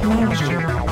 Magic.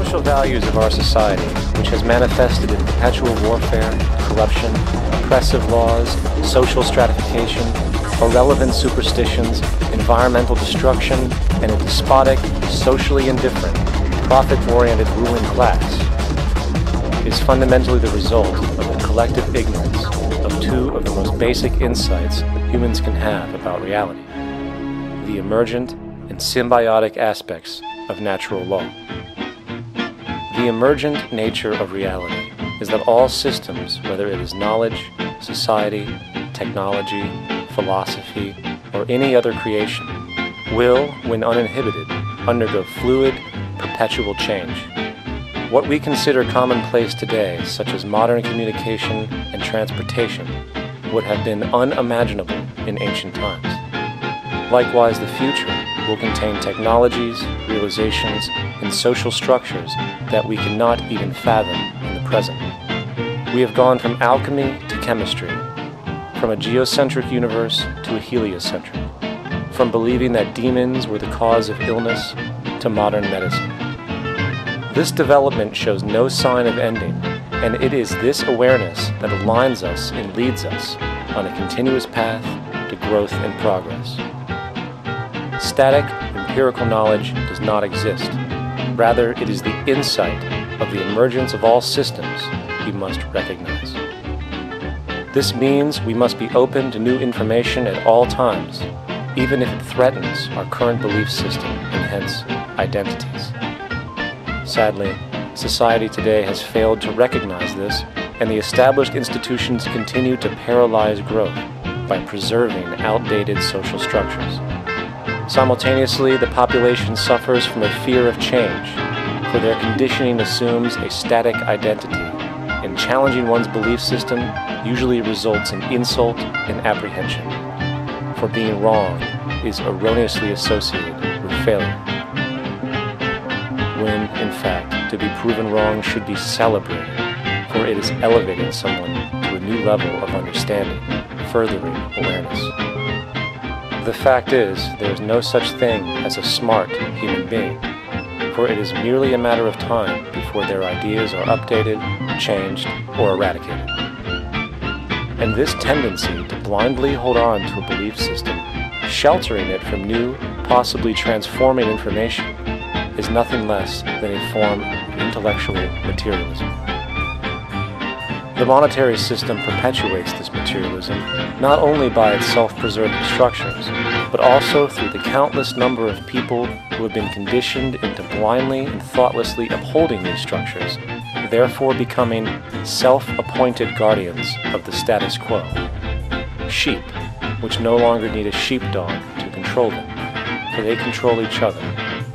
essential values of our society, which has manifested in perpetual warfare, corruption, oppressive laws, social stratification, irrelevant superstitions, environmental destruction, and a despotic, socially indifferent, profit-oriented ruling class, is fundamentally the result of the collective ignorance of two of the most basic insights humans can have about reality: the emergent and symbiotic aspects of natural law. The emergent nature of reality is that all systems, whether it is knowledge, society, technology, philosophy, or any other creation, will, when uninhibited, undergo fluid, perpetual change. What we consider commonplace today, such as modern communication and transportation, would have been unimaginable in ancient times. Likewise, the future will contain technologies, realizations, and social structures that we cannot even fathom in the present. We have gone from alchemy to chemistry, from a geocentric universe to a heliocentric, from believing that demons were the cause of illness to modern medicine. This development shows no sign of ending, and it is this awareness that aligns us and leads us on a continuous path to growth and progress. Static, empirical knowledge does not exist. Rather, it is the insight of the emergence of all systems we must recognize. This means we must be open to new information at all times, even if it threatens our current belief system and hence identities. Sadly, society today has failed to recognize this, and the established institutions continue to paralyze growth by preserving outdated social structures. Simultaneously, the population suffers from a fear of change, for their conditioning assumes a static identity, and challenging one's belief system usually results in insult and apprehension, for being wrong is erroneously associated with failure, when, in fact, to be proven wrong should be celebrated, for it is elevating someone to a new level of understanding, furthering awareness. The fact is, there is no such thing as a smart human being, for it is merely a matter of time before their ideas are updated, changed, or eradicated. And this tendency to blindly hold on to a belief system, sheltering it from new, possibly transforming information, is nothing less than a form of intellectual materialism. The monetary system perpetuates this materialism not only by its self-preserving structures, but also through the countless number of people who have been conditioned into blindly and thoughtlessly upholding these structures, therefore becoming self-appointed guardians of the status quo. Sheep, which no longer need a sheepdog to control them, for they control each other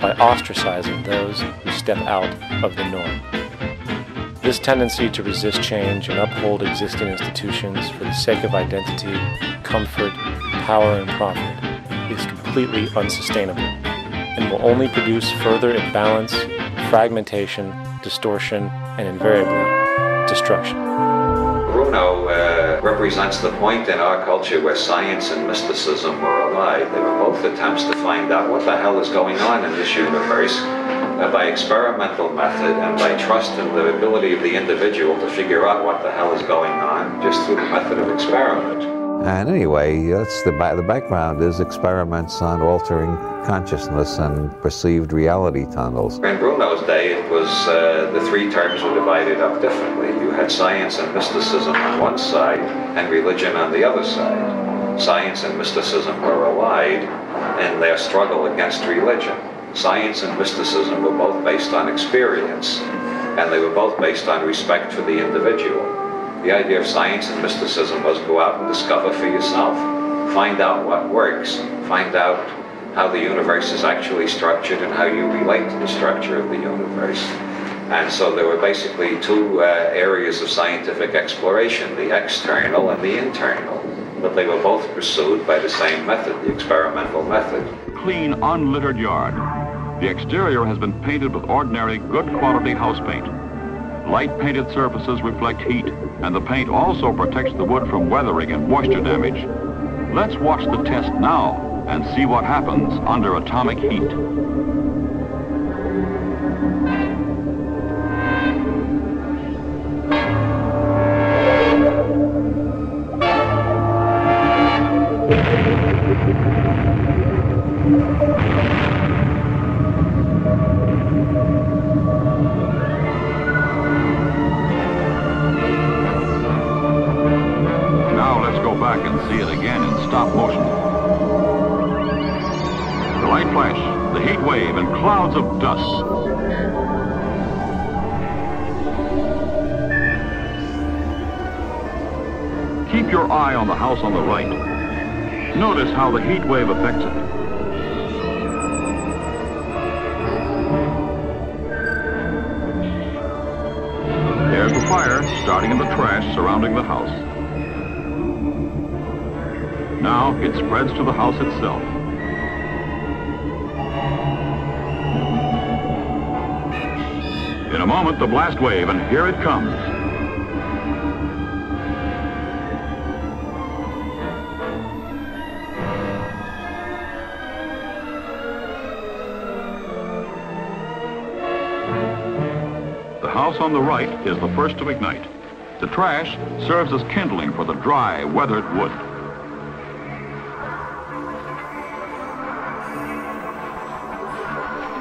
by ostracizing those who step out of the norm. This tendency to resist change and uphold existing institutions for the sake of identity, comfort, power, and profit is completely unsustainable and will only produce further imbalance, fragmentation, distortion, and invariably destruction. Bruno represents the point in our culture where science and mysticism were allied. They were both attempts to find out what the hell is going on in this universe by experimental method and by trust in the ability of the individual to figure out what the hell is going on just through the method of experiment. And anyway, that's the background is experiments on altering consciousness and perceived reality tunnels. In Bruno's day, it was the three terms were divided up differently. You had science and mysticism on one side and religion on the other side. Science and mysticism were allied in their struggle against religion. Science and mysticism were both based on experience, and they were both based on respect for the individual. The idea of science and mysticism was go out and discover for yourself. Find out what works. Find out how the universe is actually structured and how you relate to the structure of the universe. And so there were basically two areas of scientific exploration, the external and the internal. But they were both pursued by the same method, the experimental method. Clean, unlittered yard. The exterior has been painted with ordinary, good quality house paint. Light painted surfaces reflect heat, and the paint also protects the wood from weathering and moisture damage. Let's watch the test now and see what happens under atomic heat. clouds of dust. Keep your eye on the house on the right. Notice how the heat wave affects it. There's the fire starting in the trash surrounding the house. Now it spreads to the house itself. In a moment, the blast wave, and here it comes. The house on the right is the first to ignite. The trash serves as kindling for the dry, weathered wood.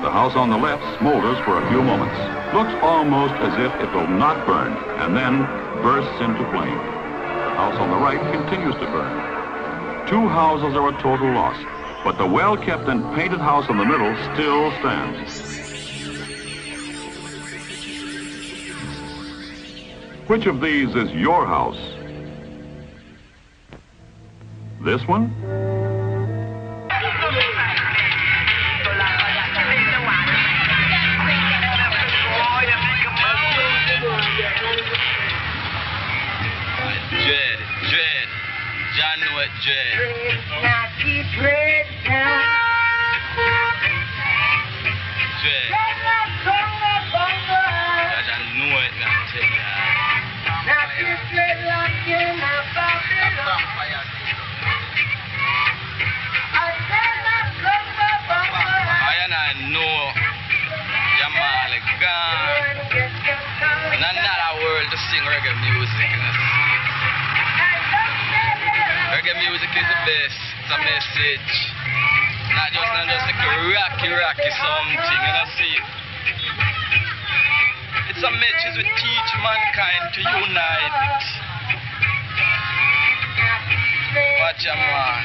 The house on the left smolders for a few moments. Looks almost as if it will not burn, and then bursts into flame. The house on the right continues to burn. 2 houses are a total loss, but the well-kept and painted house in the middle still stands. Which of these is your house? This one? Dread. John know it, dread. Dread. I know it, man. Tell you. I know Jamal gone. In another world to sing reggae music. Reggae music is the best. It's a message. Not just like a rocky something, you know, see. It's a message we teach mankind to unite. Watch a man.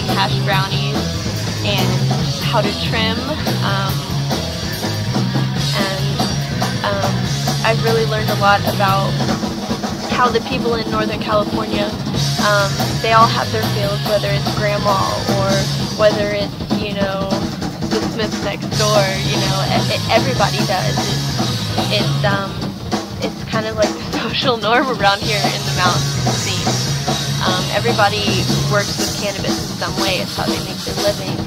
making hash brownies and how to trim. I've really learned a lot about how the people in Northern California, they all have their fields, whether it's grandma or whether it's, you know, the Smiths next door, you know, everybody does. It's kind of like the social norm around here in the mountains, it seems. Everybody works with cannabis in some way. It's how they make their living.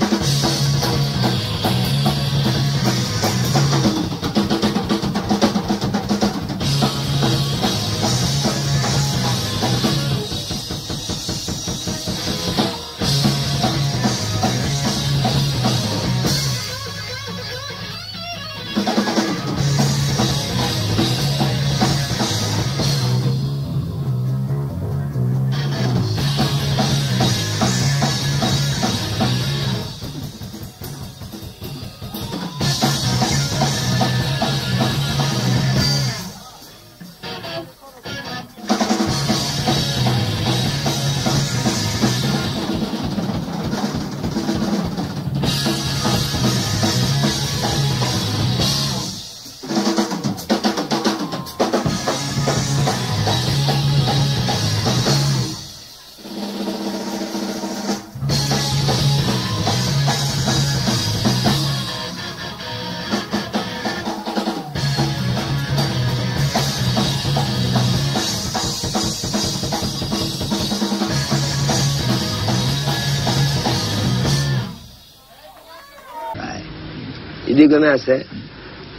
They're gonna say,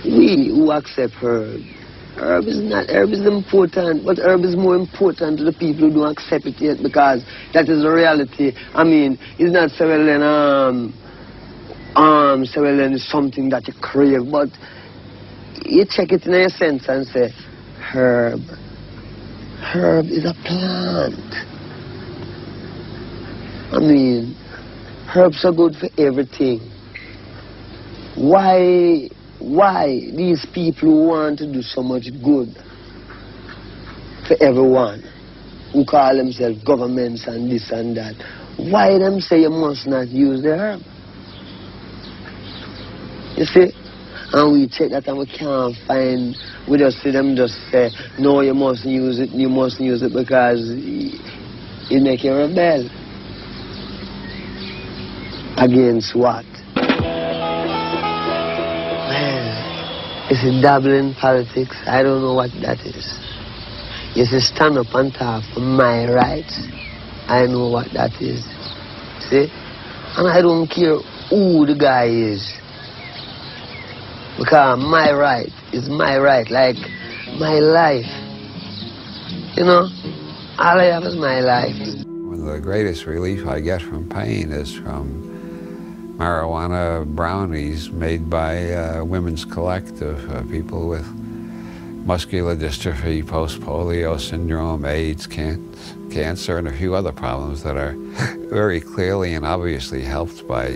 we who accept herb is important, but herb is more important to the people who don't accept it yet, because that is the reality. I mean, it's not so well then it's something that you crave, but you check it in your sense and say, herb is a plant. I mean, herbs are good for everything. Why these people who want to do so much good for everyone, who call themselves governments and this and that, why them say you must not use the herb? You see? And we check that and we can't find, we just see them just say, no, you mustn't use it because it make you rebel. Against what? Is it dabbling in politics? I don't know what that is. Is it stand up and talk for my rights? I know what that is. See? And I don't care who the guy is. Because my right is my right, like my life. You know? All I have is my life. One of the greatest relief I get from pain is from marijuana brownies made by a women's collective, people with muscular dystrophy, post-polio syndrome, AIDS, cancer, and a few other problems that are very clearly and obviously helped by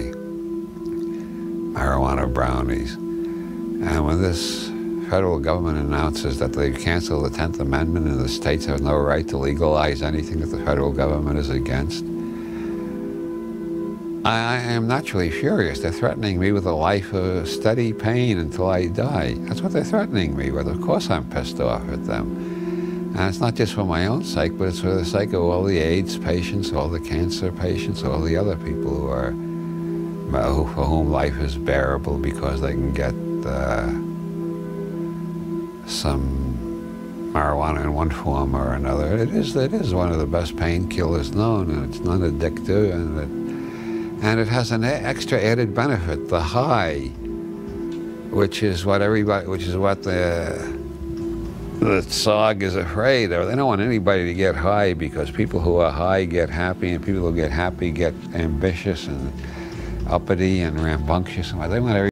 marijuana brownies. And when this federal government announces that they've canceled the 10th Amendment and the states have no right to legalize anything that the federal government is against, I am naturally furious. They're threatening me with a life of steady pain until I die. That's what they're threatening me with. Of course I'm pissed off at them. And it's not just for my own sake, but it's for the sake of all the AIDS patients, all the cancer patients, all the other people who are, for whom life is bearable because they can get some marijuana in one form or another. It is one of the best painkillers known, and it's non-addictive, and it has an extra added benefit, the high, which is what the SOG is afraid of. They don't want anybody to get high because people who are high get happy, and people who get happy get ambitious and uppity and rambunctious. And they want everybody